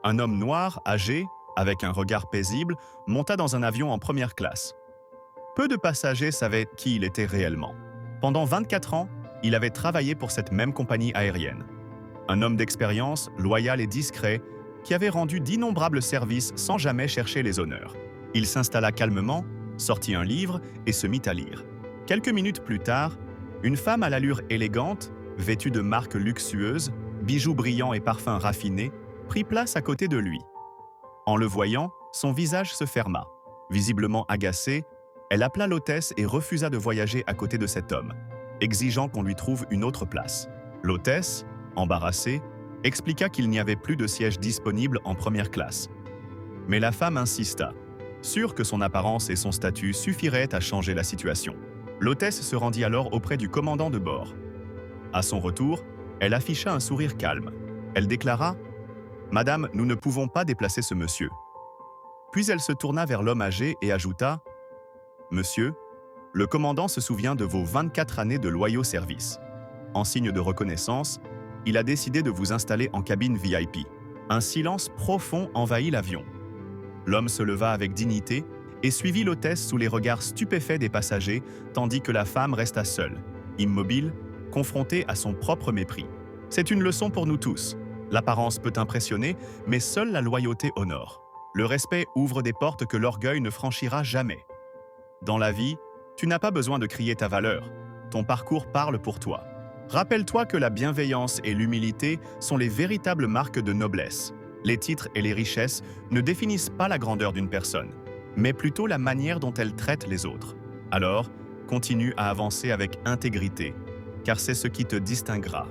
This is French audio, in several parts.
Un homme noir, âgé, avec un regard paisible, monta dans un avion en première classe. Peu de passagers savaient qui il était réellement. Pendant 24 ans, il avait travaillé pour cette même compagnie aérienne. Un homme d'expérience, loyal et discret, qui avait rendu d'innombrables services sans jamais chercher les honneurs. Il s'installa calmement, sortit un livre et se mit à lire. Quelques minutes plus tard, une femme à l'allure élégante, vêtue de marques luxueuses, bijoux brillants et parfums raffinés, prit place à côté de lui. En le voyant, son visage se ferma. Visiblement agacée, elle appela l'hôtesse et refusa de voyager à côté de cet homme, exigeant qu'on lui trouve une autre place. L'hôtesse, embarrassée, expliqua qu'il n'y avait plus de siège disponible en première classe. Mais la femme insista, sûre que son apparence et son statut suffiraient à changer la situation. L'hôtesse se rendit alors auprès du commandant de bord. À son retour, elle afficha un sourire calme. Elle déclara « Madame, nous ne pouvons pas déplacer ce monsieur. » Puis elle se tourna vers l'homme âgé et ajouta « Monsieur, le commandant se souvient de vos 24 années de loyaux services. En signe de reconnaissance, il a décidé de vous installer en cabine VIP. » Un silence profond envahit l'avion. L'homme se leva avec dignité et suivit l'hôtesse sous les regards stupéfaits des passagers, tandis que la femme resta seule, immobile, confrontée à son propre mépris. C'est une leçon pour nous tous. L'apparence peut impressionner, mais seule la loyauté honore. Le respect ouvre des portes que l'orgueil ne franchira jamais. Dans la vie, tu n'as pas besoin de crier ta valeur. Ton parcours parle pour toi. Rappelle-toi que la bienveillance et l'humilité sont les véritables marques de noblesse. Les titres et les richesses ne définissent pas la grandeur d'une personne, mais plutôt la manière dont elle traite les autres. Alors, continue à avancer avec intégrité, car c'est ce qui te distinguera.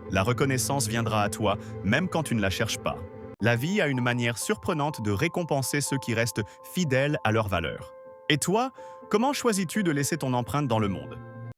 La reconnaissance viendra à toi, même quand tu ne la cherches pas. La vie a une manière surprenante de récompenser ceux qui restent fidèles à leurs valeurs. Et toi, comment choisis-tu de laisser ton empreinte dans le monde ?